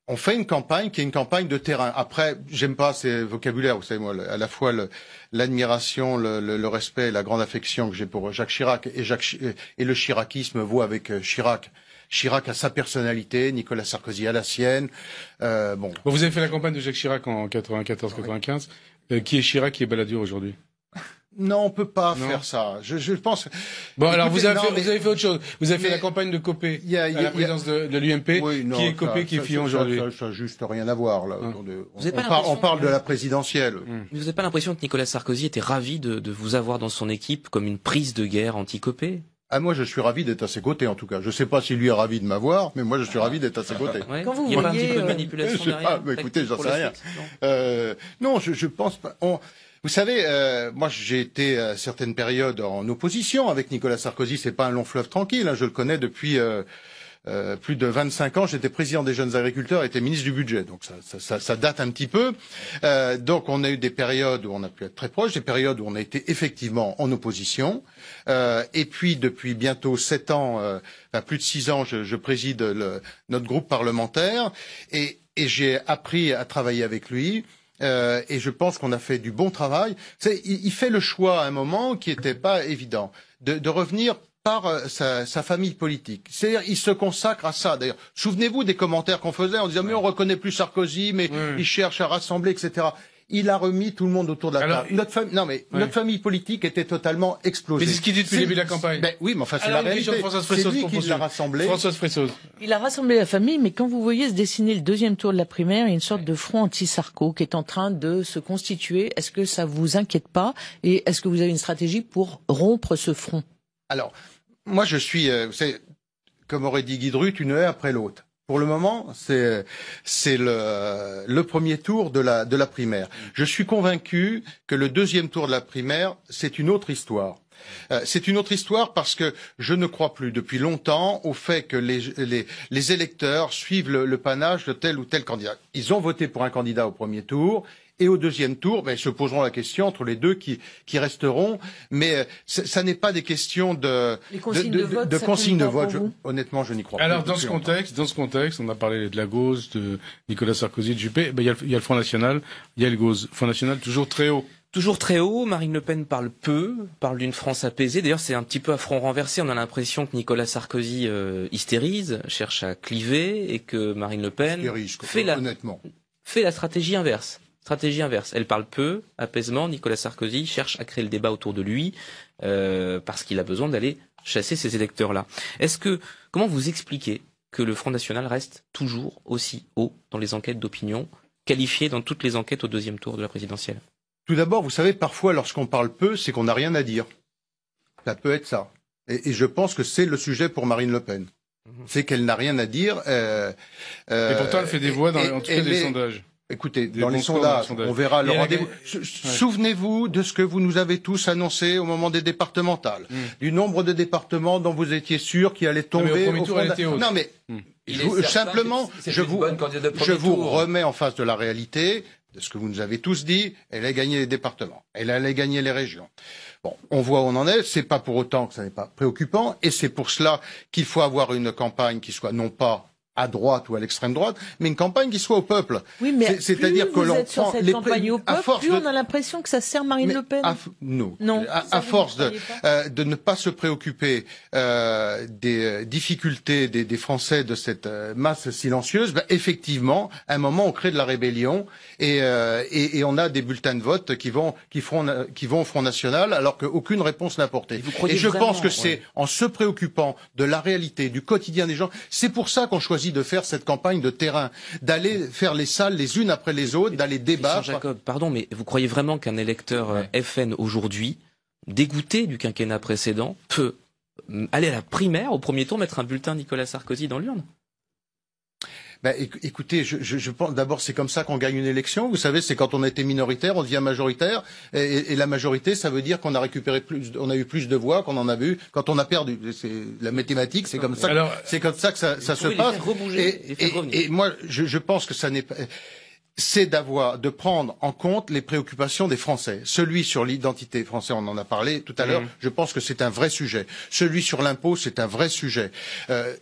Speaker 3: On fait une campagne qui est une campagne de terrain. Après, j'aime pas ces vocabulaires. Vous savez, moi, à la fois l'admiration, le respect, la grande affection que j'ai pour Jacques Chirac et le chiracisme vaut avec Chirac. Chirac a sa personnalité, Nicolas Sarkozy a la sienne. Bon,
Speaker 1: vous avez fait la campagne de Jacques Chirac en 94-95. Qui est Chirac, qui est Balladur aujourd'hui?
Speaker 3: Non, on peut pas faire ça. Je pense.
Speaker 1: Bon, écoutez, alors vous avez fait autre chose. Vous avez fait la campagne de Copé à la présidence de l'UMP, qui est Copé, qui est Fillon aujourd'hui.
Speaker 3: Ça n'a juste rien à voir là. On parle de la présidentielle.
Speaker 2: Vous n'avez pas l'impression que Nicolas Sarkozy était ravi de vous avoir dans son équipe comme une prise de guerre anti-Copé?
Speaker 3: Moi, je suis ravi d'être à ses côtés, en tout cas. Je ne sais pas si lui est ravi de m'avoir, mais moi, je suis ravi d'être à ses côtés.
Speaker 2: Ouais. Quand il y a pas un petit peu de manipulation derrière.
Speaker 3: Écoutez, j'en sais rien. Non, je pense pas. Vous savez, moi, j'ai été à certaines périodes en opposition avec Nicolas Sarkozy. C'est pas un long fleuve tranquille. Hein, je le connais depuis plus de 25 ans. J'étais président des jeunes agriculteurs et était ministre du budget. Donc ça date un petit peu. Donc on a eu des période où on a pu être très proche, des périodes où on a été effectivement en opposition. Et puis depuis bientôt 7 ans, plus de 6 ans, je préside notre groupe parlementaire et j'ai appris à travailler avec lui. Et je pense qu'on a fait du bon travail. Il fait le choix à un moment qui n'était pas évident de revenir par sa famille politique. C'est-à-dire, il se consacre à ça. D'ailleurs, souvenez-vous des commentaires qu'on faisait en disant mais on reconnaît plus Sarkozy, mais il cherche à rassembler, etc. il a remis tout le monde autour de la table. Notre famille politique était totalement explosée.
Speaker 1: Mais c'est ce qu'il dit depuis le début de la campagne.
Speaker 3: Oui, mais enfin, c'est la réalité. C'est lui qui l'a rassemblé.
Speaker 1: Françoise Fressoz.
Speaker 5: Il a rassemblé la famille, mais quand vous voyez se dessiner le deuxième tour de la primaire, il y a une sorte de front anti-Sarko qui est en train de se constituer. Est-ce que ça vous inquiète pas? Et est-ce que vous avez une stratégie pour rompre ce front?
Speaker 3: Alors, moi, je suis, comme aurait dit Guy Drut, une haie après l'autre. Pour le moment, c'est le premier tour de la primaire. Je suis convaincu que le deuxième tour de la primaire, c'est une autre histoire. C'est une autre histoire parce que je ne crois plus depuis longtemps au fait que les électeurs suivent le panache de tel ou tel candidat. Ils ont voté pour un candidat au premier tour. Et au deuxième tour, ils se poseront la question entre les deux qui resteront. Mais ça n'est pas des questions de consignes de vote. Honnêtement, je n'y crois pas.
Speaker 1: Alors, dans ce contexte, on a parlé de la gauche, de Nicolas Sarkozy, de Juppé. Il y a le Front National, il y a le GOZ. Front National toujours très haut.
Speaker 2: Toujours très haut. Marine Le Pen parle peu, parle d'une France apaisée. D'ailleurs, c'est un petit peu à front renversé. On a l'impression que Nicolas Sarkozy hystérise, cherche à cliver, et que Marine Le Pen fait la stratégie inverse. Elle parle peu, apaisement. Nicolas Sarkozy cherche à créer le débat autour de lui parce qu'il a besoin d'aller chasser ces électeurs-là. Comment vous expliquez que le Front National reste toujours aussi haut dans les enquêtes d'opinion, qualifié dans toutes les enquêtes au deuxième tour de la présidentielle?
Speaker 3: Tout d'abord, vous savez, parfois, lorsqu'on parle peu, c'est qu'on n'a rien à dire. Ça peut être ça. Et je pense que c'est le sujet pour Marine Le Pen. C'est qu'elle n'a rien à dire.
Speaker 1: Et pourtant, elle fait des voix en tout cas des sondages.
Speaker 3: Écoutez, dans les sondages, on verra le rendez-vous. Souvenez-vous de ce que vous nous avez tous annoncé au moment des départementales, du nombre de départements dont vous étiez sûr qu'ils allaient tomber au fond. Non, mais simplement, je vous remets en face de la réalité, de ce que vous nous avez tous dit. Elle a gagné les départements, elle allait gagner les régions. Bon, on voit où on en est. C'est pas pour autant que ça n'est pas préoccupant, et c'est pour cela qu'il faut avoir une campagne qui soit non pas à droite ou à l'extrême droite, mais une campagne qui soit au peuple.
Speaker 5: Oui, mais
Speaker 3: c'est-à-dire que l'on
Speaker 5: prend cette campagne au peuple, plus on a l'impression que ça sert Marine Le Pen.
Speaker 3: Non. À force de ne pas se préoccuper des difficultés des Français, de cette masse silencieuse, effectivement, à un moment, on crée de la rébellion et on a des bulletins de vote qui vont au Front National, alors qu'aucune réponse n'a apporté. Et je pense que c'est en se préoccupant de la réalité, du quotidien des gens, c'est pour ça qu'on choisit de faire cette campagne de terrain, d'aller faire les salles les unes après les autres, d'aller débattre.
Speaker 2: Jacob, pardon, mais vous croyez vraiment qu'un électeur FN aujourd'hui, dégoûté du quinquennat précédent, peut aller à la primaire, au premier tour, mettre un bulletin Nicolas Sarkozy dans l'urne?
Speaker 3: Écoutez, je pense d'abord c'est comme ça qu'on gagne une élection. Vous savez, c'est quand on a été minoritaire, on devient majoritaire, et la majorité, ça veut dire qu'on a récupéré on a eu plus de voix qu'on en avait eu quand on a perdu. C'est la mathématique, c'est comme ça. C'est comme ça que ça se passe. Et moi, je pense que ça n'est pas. C'est de prendre en compte les préoccupations des Français. Celui sur l'identité française, on en a parlé tout à l'heure, je pense que c'est un vrai sujet. Celui sur l'impôt, c'est un vrai sujet.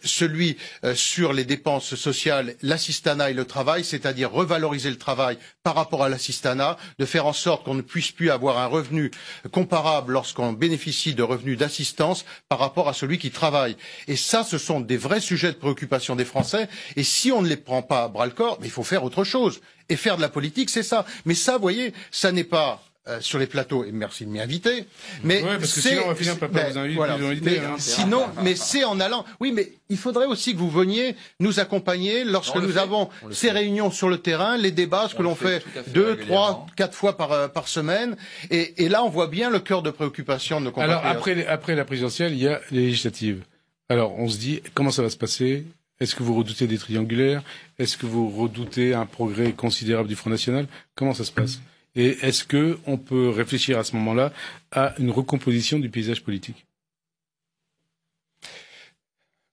Speaker 3: Celui sur les dépenses sociales, l'assistanat et le travail, c'est-à-dire revaloriser le travail par rapport à l'assistanat, de faire en sorte qu'on ne puisse plus avoir un revenu comparable lorsqu'on bénéficie de revenus d'assistance par rapport à celui qui travaille. Et ça, ce sont des vrais sujets de préoccupation des Français. Et si on ne les prend pas à bras-le-corps, il faut faire autre chose. Et faire de la politique, c'est ça. Mais ça, vous voyez, ça n'est pas sur les plateaux, et merci de m'y inviter. Mais
Speaker 1: parce que sinon on va finir par pas vous inviter.
Speaker 3: Sinon, mais c'est en allant. Oui, mais il faudrait aussi que vous veniez nous accompagner lorsque nous avons ces réunions sur le terrain, les débats, ce que l'on fait 2, 3, 4 fois par semaine. Et là, on voit bien le cœur de préoccupation de nos compatriotes.
Speaker 1: Alors après la présidentielle, il y a les législatives. Alors on se dit comment ça va se passer? Est-ce que vous redoutez des triangulaires? Est-ce que vous redoutez un progrès considérable du Front National? Comment ça se passe? Et est-ce que on peut réfléchir à ce moment-là à une recomposition du paysage politique?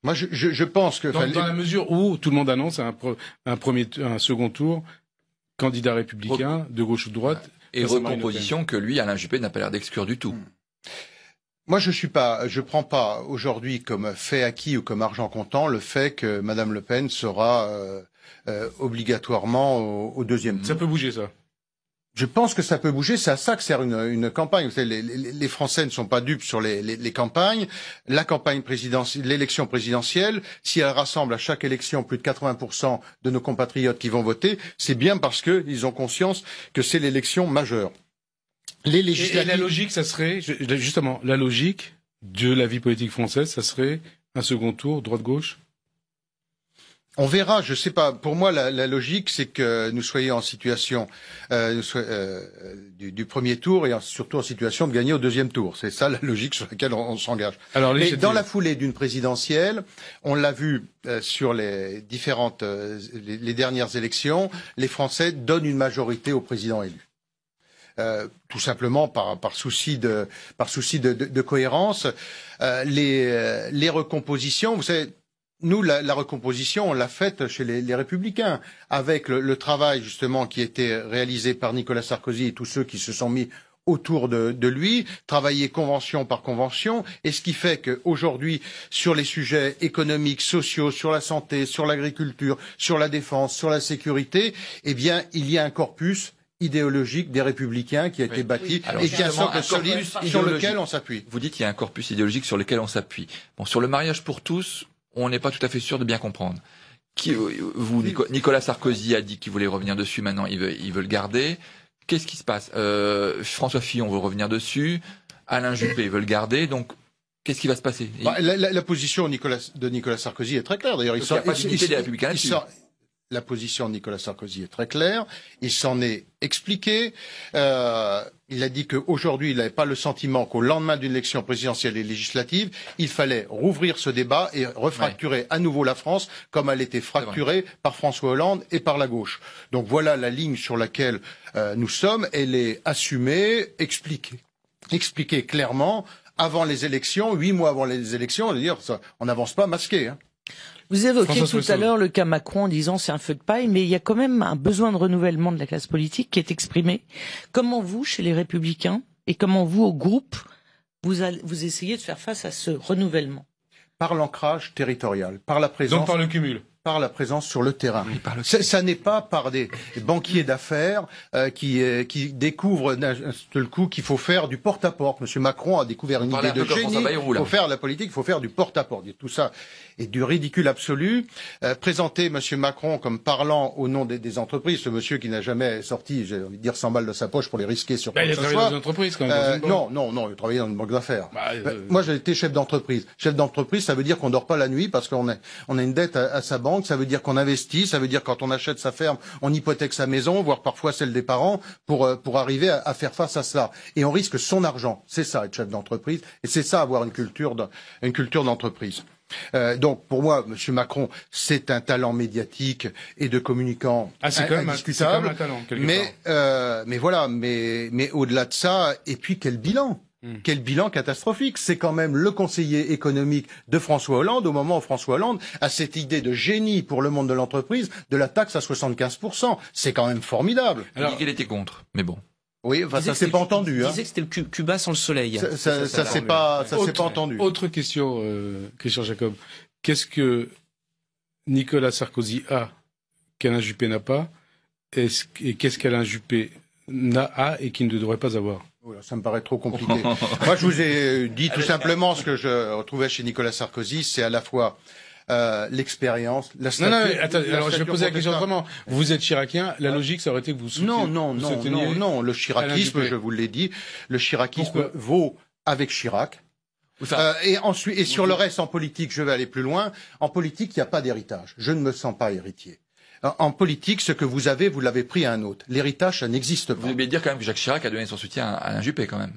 Speaker 3: Moi, je pense que
Speaker 1: dans la mesure où tout le monde annonce un second tour, candidat républicain de gauche ou de droite,
Speaker 4: et recomposition que lui, Alain Juppé, n'a pas l'air d'exclure du tout.
Speaker 3: Moi, je prends pas aujourd'hui comme fait acquis ou comme argent comptant le fait que Madame Le Pen sera obligatoirement au deuxième tour.
Speaker 1: Ça peut bouger, ça.
Speaker 3: Je pense que ça peut bouger, c'est à ça que sert une campagne. Vous savez, les Français ne sont pas dupes sur les campagnes. La campagne présidentielle, l'élection présidentielle, si elle rassemble à chaque élection plus de 80% de nos compatriotes qui vont voter, c'est bien parce qu'ils ont conscience que c'est l'élection majeure. Les législatives...
Speaker 1: Et la logique, ça serait, justement, la logique de la vie politique française, ça serait un second tour, droite-gauche?
Speaker 3: On verra, je sais pas. Pour moi, la logique, c'est que nous soyons en situation du premier tour et surtout en situation de gagner au deuxième tour. C'est ça la logique sur laquelle on s'engage. Alors, mais dans la foulée d'une présidentielle, on l'a vu sur les différentes, les dernières élections, les Français donnent une majorité au président élu. Tout simplement par souci de cohérence. Les recompositions, vous savez. Nous, la recomposition, on l'a faite chez les Républicains, avec le travail justement qui était réalisé par Nicolas Sarkozy et tous ceux qui se sont mis autour de lui, travailler convention par convention, et ce qui fait qu'aujourd'hui, sur les sujets économiques, sociaux, sur la santé, sur l'agriculture, sur la défense, sur la sécurité, eh bien, il y a un corpus idéologique des Républicains qui a été bâti et qui a un socle solide sur lequel on s'appuie.
Speaker 4: Vous dites qu'il y a un corpus idéologique sur lequel on s'appuie. Bon, sur le mariage pour tous, on n'est pas tout à fait sûr de bien comprendre. Nicolas Sarkozy a dit qu'il voulait revenir dessus, maintenant il veut le garder. Qu'est-ce qui se passe? François Fillon veut revenir dessus, Alain Juppé veut le garder, donc qu'est-ce qui va se passer?
Speaker 3: La position de Nicolas Sarkozy est très claire, d'ailleurs.
Speaker 4: Il n'y a pas d'unité des Républicains là-dessus.
Speaker 3: La position de Nicolas Sarkozy est très claire. Il s'en est expliqué. Il a dit qu'aujourd'hui, il n'avait pas le sentiment qu'au lendemain d'une élection présidentielle et législative, il fallait rouvrir ce débat et refracturer à nouveau la France comme elle était fracturée par François Hollande et par la gauche. Donc voilà la ligne sur laquelle nous sommes. Elle est assumée, expliquée clairement avant les élections, 8 mois avant les élections. C'est-à-dire, on n'avance pas masqué. Hein.
Speaker 5: Vous évoquiez tout à l'heure le cas Macron en disant c'est un feu de paille, mais il y a quand même un besoin de renouvellement de la classe politique qui est exprimé. Comment vous, chez les Républicains, et comment vous, au groupe, vous essayez de faire face à ce renouvellement?
Speaker 3: Par l'ancrage territorial, par la présence...
Speaker 1: Donc par le cumul.
Speaker 3: Par la présence sur le terrain. Oui, ça n'est pas par des banquiers d'affaires qui découvrent d'un seul coup qu'il faut faire du porte-à-porte. Monsieur Macron a découvert une idée de génie. Il faut faire de la politique, il faut faire du porte-à-porte. Tout ça est du ridicule absolu. Présenter Monsieur Macron comme parlant au nom des entreprises, ce monsieur qui n'a jamais sorti, j'ai envie de dire, 100 balles de sa poche pour les risquer sur quoi que ce soit.
Speaker 1: Il a travaillé dans une entreprise quand même.
Speaker 3: Non, il a travaillé dans une banque d'affaires. Moi, j'ai été chef d'entreprise. Chef d'entreprise, ça veut dire qu'on dort pas la nuit parce qu'on a une dette à sa banque. Ça veut dire qu'on investit, ça veut dire quand on achète sa ferme, on hypothèque sa maison, voire parfois celle des parents, pour arriver à faire face à cela. Et on risque son argent. C'est ça, être chef d'entreprise. Et c'est ça, avoir une culture d'entreprise. Donc, pour moi, M. Macron, c'est un talent médiatique et de communicant indiscutable.
Speaker 1: Un talent,
Speaker 3: mais voilà, mais au-delà de ça, et puis quel bilan? Quel bilan catastrophique. C'est quand même le conseiller économique de François Hollande, au moment où François Hollande a cette idée de génie pour le monde de l'entreprise, de la taxe à 75%. C'est quand même formidable.
Speaker 4: Il dit qu'il était contre, mais bon.
Speaker 3: Oui, enfin, ça s'est pas entendu.
Speaker 2: Il disait que c'était le Cuba sans le soleil.
Speaker 3: Ça s'est pas entendu.
Speaker 1: Autre question, Christian Jacob. Qu'est-ce que Nicolas Sarkozy a qu'Alain Juppé n'a pas? Et qu'est-ce qu'Alain Juppé a et qu'il ne devrait pas avoir?
Speaker 3: Ça me paraît trop compliqué. Moi, je vous ai dit tout simplement ce que je retrouvais chez Nicolas Sarkozy, c'est à la fois l'expérience, la stature...
Speaker 1: Non, attendez, alors je vais poser la question autrement. Vous êtes chiracien, la logique, ça aurait été que vous souteniez...
Speaker 3: Non, le chiracisme, je vous l'ai dit, le chiracisme vaut avec Chirac. Et ensuite, et sur le reste, en politique, je vais aller plus loin. En politique, il n'y a pas d'héritage. Je ne me sens pas héritier. En politique, ce que vous avez, vous l'avez pris à un autre. L'héritage, ça n'existe pas.
Speaker 4: Vous devez dire quand même que Jacques Chirac a donné son soutien à Alain Juppé, quand même.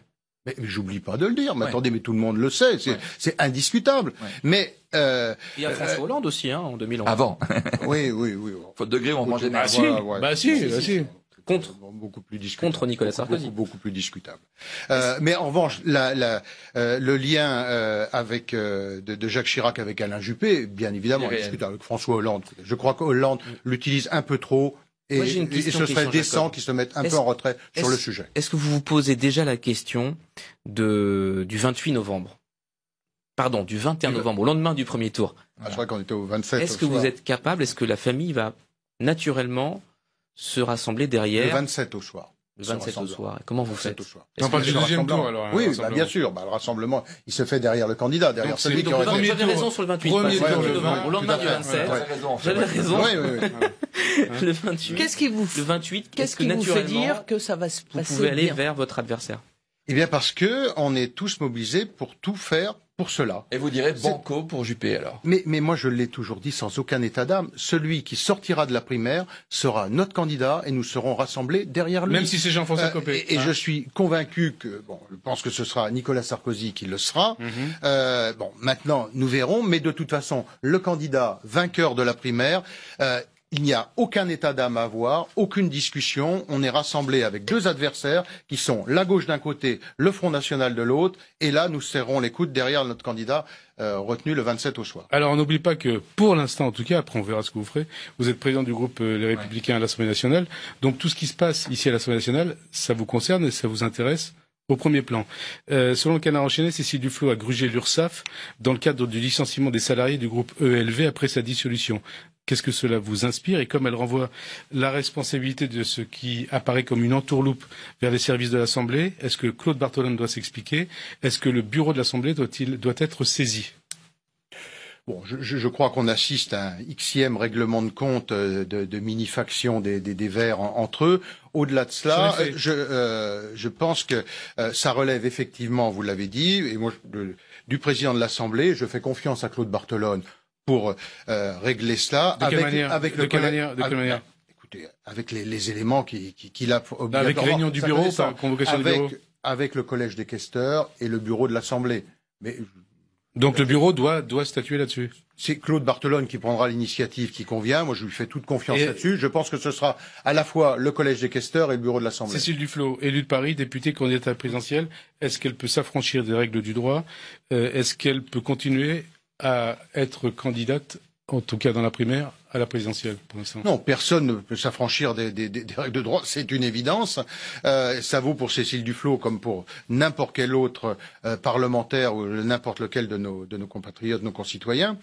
Speaker 3: Mais j'oublie pas de le dire. Mais attendez, mais tout le monde le sait. C'est indiscutable. Mais
Speaker 2: il y a François Hollande aussi, hein, en 2011.
Speaker 4: Avant.
Speaker 3: Oui.
Speaker 4: Faute de gré, on mangeait des
Speaker 1: si.
Speaker 2: Contre Nicolas Sarkozy.
Speaker 3: Beaucoup plus discutable. Mais en revanche, le lien avec de Jacques Chirac avec Alain Juppé, bien évidemment, discutable. Avec François Hollande, je crois que Hollande l'utilise un peu trop. Et ce serait décent qu'ils se mettent un peu en retrait sur le sujet.
Speaker 2: Est-ce que vous vous posez déjà la question du 28 novembre? Pardon, du 21 novembre, au lendemain du premier tour.
Speaker 3: Je crois qu'on était au 27.
Speaker 2: Est-ce que vous êtes capable, est-ce que la famille va naturellement se rassembler derrière?
Speaker 3: Le 27 au soir.
Speaker 2: Le 27 au soir. Comment vous faites?
Speaker 1: On parle du deuxième tour, alors.
Speaker 3: Oui, bien sûr. Le rassemblement, il se fait derrière le candidat, derrière
Speaker 2: donc,
Speaker 3: celui qui
Speaker 2: aurait
Speaker 3: été...
Speaker 2: J'avais raison sur le 28. Au lendemain du 27. J'avais raison. Le 28.
Speaker 5: Qu'est-ce qui vous fait dire que ça va se passer?
Speaker 2: Vous pouvez aller vers votre adversaire.
Speaker 3: Eh bien, parce que on est tous mobilisés pour tout faire pour cela.
Speaker 4: Et vous direz banco pour Juppé, alors?
Speaker 3: Mais moi, je l'ai toujours dit sans aucun état d'âme. Celui qui sortira de la primaire sera notre candidat et nous serons rassemblés derrière lui.
Speaker 1: Même si c'est Jean-François Copé.
Speaker 3: Et je suis convaincu que, je pense que ce sera Nicolas Sarkozy qui le sera. Maintenant, nous verrons. Mais de toute façon, le candidat vainqueur de la primaire, il n'y a aucun état d'âme à avoir, aucune discussion. On est rassemblés avec deux adversaires qui sont la gauche d'un côté, le Front National de l'autre. Et là, nous serrons les coudes derrière notre candidat retenu le 27 au soir.
Speaker 1: Alors, on n'oublie pas que, pour l'instant, en tout cas, après on verra ce que vous ferez, vous êtes président du groupe Les Républicains à l'Assemblée nationale. Donc, tout ce qui se passe ici à l'Assemblée nationale, ça vous concerne et ça vous intéresse au premier plan. Selon le Canard enchaîné, Cécile Duflot a grugé l'URSSAF dans le cadre du licenciement des salariés du groupe ELV après sa dissolution. Qu'est-ce que cela vous inspire? Et comme elle renvoie la responsabilité de ce qui apparaît comme une entourloupe vers les services de l'Assemblée, est-ce que Claude Barthelone doit s'expliquer? Est-ce que le bureau de l'Assemblée doit être saisi?
Speaker 3: Bon, je crois qu'on assiste à un Xème règlement de compte de mini-factions des Verts entre eux. Au-delà de cela, je pense que ça relève effectivement, vous l'avez dit, et moi, du président de l'Assemblée. Je fais confiance à Claude Barthelone pour régler cela.
Speaker 1: De quelle manière?
Speaker 3: Écoutez, avec les éléments qu'il a obligatoirement.
Speaker 1: Avec réunion du bureau, par convocation du bureau.
Speaker 3: Avec le collège des questeurs et le bureau de l'Assemblée.
Speaker 1: Donc le bureau doit statuer là-dessus.
Speaker 3: C'est Claude Barthelone qui prendra l'initiative qui convient. Moi, je lui fais toute confiance là-dessus. Je pense que ce sera à la fois le collège des questeurs et le bureau de l'Assemblée.
Speaker 1: Cécile Duflot, élue de Paris, députée candidate à la présidentielle, est-ce qu'elle peut s'affranchir des règles du droit? Est-ce qu'elle peut continuer à être candidate, en tout cas dans la primaire, à la présidentielle pour l'instant?
Speaker 3: Non, personne ne peut s'affranchir des règles de droit, c'est une évidence. Ça vaut pour Cécile Duflot comme pour n'importe quel autre parlementaire ou n'importe lequel de nos compatriotes, nos concitoyens.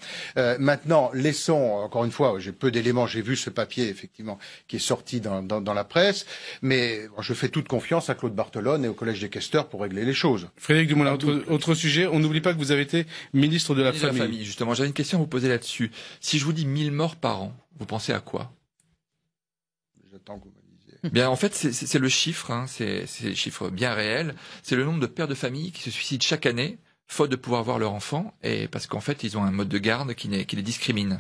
Speaker 3: Maintenant, laissons, encore une fois, j'ai peu d'éléments, j'ai vu ce papier effectivement qui est sorti dans la presse, mais je fais toute confiance à Claude Barthelone et au Collège des questeurs pour régler les choses.
Speaker 1: Frédéric Dumoulin, autre sujet, on n'oublie pas que vous avez été ministre de la Famille.
Speaker 4: Justement, j'avais une question à vous poser là-dessus. Si je vous dis 1000 morts par an, vous pensez à quoi?
Speaker 3: J'attends que vous me disiez.
Speaker 4: Bien, en fait, c'est le chiffre, c'est des chiffres bien réels. C'est le nombre de pères de famille qui se suicident chaque année, faute de pouvoir voir leur enfant, et parce qu'en fait, ils ont un mode de garde qui les discrimine.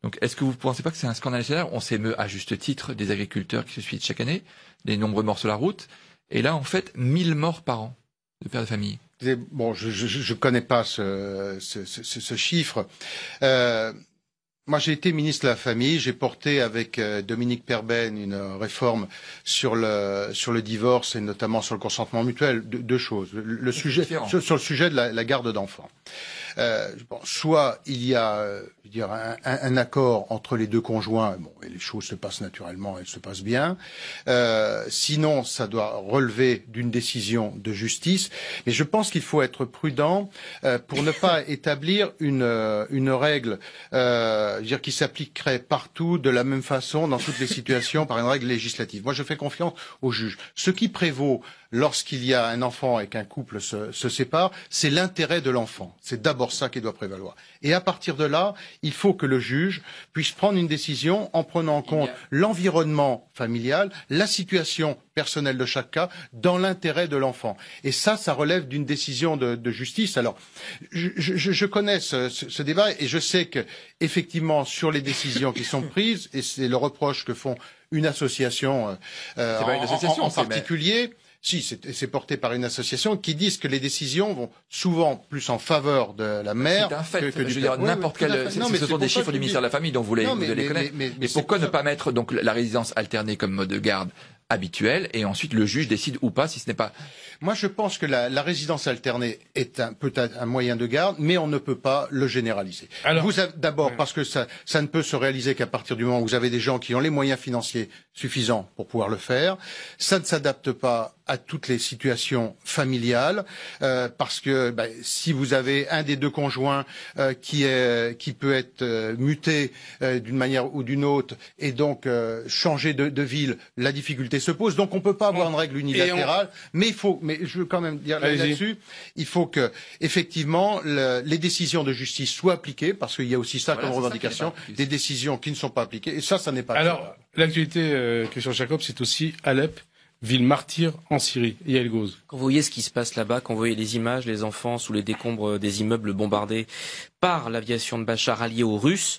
Speaker 4: Donc, est-ce que vous ne pensez pas que c'est un scandale national? On s'émeut à juste titre des agriculteurs qui se suicident chaque année, des nombreux morts sur la route, et là, en fait, 1000 morts par an de pères de famille.
Speaker 3: Bon, je connais pas ce chiffre. Moi, j'ai été ministre de la Famille. J'ai porté avec Dominique Perben une réforme sur le divorce et notamment sur le consentement mutuel. Deux choses. Sur le sujet de la garde d'enfants. Soit il y a un accord entre les deux conjoints, et les choses se passent naturellement, elles se passent bien. Sinon, ça doit relever d'une décision de justice. Mais je pense qu'il faut être prudent pour ne pas établir une règle qui s'appliquerait partout de la même façon dans toutes les situations par une règle législative. Moi, je fais confiance aux juges. Ce qui prévaut lorsqu'il y a un enfant et qu'un couple se sépare, c'est l'intérêt de l'enfant. C'est d'abord ça qui doit prévaloir. Et à partir de là, il faut que le juge puisse prendre une décision en prenant en compte l'environnement familial, la situation personnelle de chaque cas, dans l'intérêt de l'enfant. Et ça relève d'une décision de justice. Alors, je connais ce débat et je sais que, effectivement, sur les décisions qui sont prises, et c'est le reproche que font une association, en particulier. Si, c'est porté par une association qui disent que les décisions vont souvent plus en faveur de la mère
Speaker 4: que du père.
Speaker 3: Je
Speaker 4: veux dire, n'importe quel. Ce sont des chiffres du ministère de la Famille, donc vous les connaissez. Mais pourquoi ne pas mettre donc la résidence alternée comme mode de garde habituel et ensuite le juge décide ou pas si ce n'est pas.
Speaker 3: Moi, je pense que la résidence alternée est peut-être un moyen de garde, mais on ne peut pas le généraliser. D'abord parce que ça ne peut se réaliser qu'à partir du moment où vous avez des gens qui ont les moyens financiers suffisants pour pouvoir le faire. Ça ne s'adapte pas à toutes les situations familiales, parce que si vous avez un des deux conjoints qui peut être muté d'une manière ou d'une autre et donc changer de ville, la difficulté se pose. Donc on peut pas avoir une règle unilatérale, mais je veux quand même dire là-dessus, il faut que effectivement les décisions de justice soient appliquées, parce qu'il y a aussi ça comme revendication, des décisions qui ne sont pas appliquées, et ça n'est pas.
Speaker 1: Alors l'actualité, Christian Jacob, c'est aussi Alep, ville martyre en Syrie. Yael Gauze.
Speaker 2: Quand vous voyez ce qui se passe là-bas, quand vous voyez les images, les enfants sous les décombres des immeubles bombardés par l'aviation de Bachar alliée aux Russes,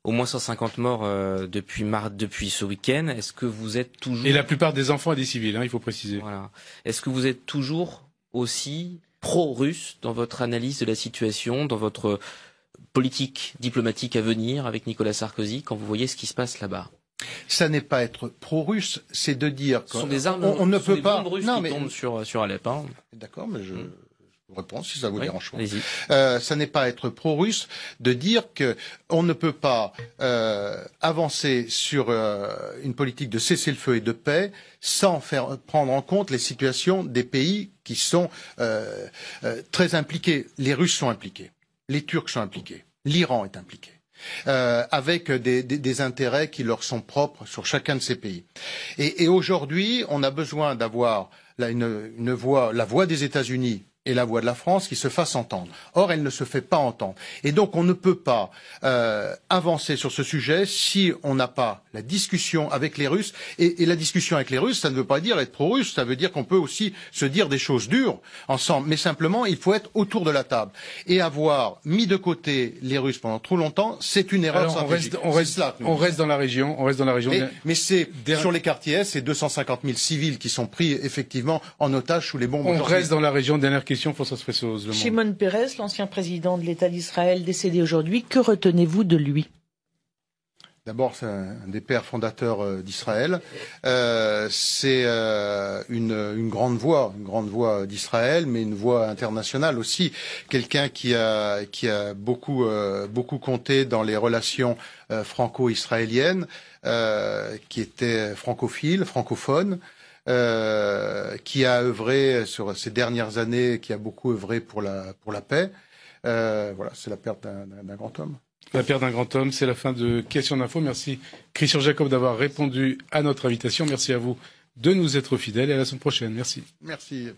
Speaker 2: au moins 150 morts depuis ce week-end, est-ce que vous êtes toujours...
Speaker 1: Et la plupart des enfants et des civils, il faut préciser.
Speaker 2: Voilà. Est-ce que vous êtes toujours aussi pro-russe dans votre analyse de la situation, dans votre politique diplomatique à venir avec Nicolas Sarkozy, quand vous voyez ce qui se passe là-bas?
Speaker 3: Ça n'est pas être pro-russe, c'est de dire
Speaker 2: qu'on
Speaker 3: on ne peut pas.
Speaker 2: Bombes russes qui tombent sur Alep.
Speaker 3: D'accord, mais je réponds si ça vous dérange pas.
Speaker 2: Allez-y.
Speaker 3: Ça n'est pas être pro-russe de dire que on ne peut pas avancer sur une politique de cessez-le-feu et de paix sans prendre en compte les situations des pays qui sont très impliqués. Les Russes sont impliqués, les Turcs sont impliqués, l'Iran est impliqué. Avec des intérêts qui leur sont propres sur chacun de ces pays. Et aujourd'hui, on a besoin d'avoir la voix des États-Unis et la voix de la France qui se fasse entendre. Or, elle ne se fait pas entendre. Et donc, on ne peut pas avancer sur ce sujet si on n'a pas la discussion avec les Russes. Et la discussion avec les Russes, ça ne veut pas dire être pro-russe, ça veut dire qu'on peut aussi se dire des choses dures ensemble. Mais simplement, il faut être autour de la table. Et avoir mis de côté les Russes pendant trop longtemps, c'est une erreur stratégique.
Speaker 1: On reste dans la région.
Speaker 3: Mais c'est sur les quartiers Est, c'est 250 000 civils qui sont pris effectivement en otage sous les bombes.
Speaker 1: On reste dans la région. Dernière question. François Fressoz.
Speaker 5: Shimon Peres, l'ancien président de l'État d'Israël, décédé aujourd'hui, que retenez-vous de lui?
Speaker 3: D'abord, c'est un des pères fondateurs d'Israël. C'est une grande voix d'Israël, mais une voix internationale aussi. Quelqu'un qui a beaucoup compté dans les relations franco-israéliennes, qui était francophone. Qui a œuvré sur ces dernières années, qui a beaucoup œuvré pour la paix. Voilà, c'est la perte d'un grand homme.
Speaker 1: La perte d'un grand homme, c'est la fin de Questions d'Info. Merci Christian Jacob d'avoir répondu à notre invitation. Merci à vous de nous être fidèles et à la semaine prochaine. Merci.
Speaker 3: Merci.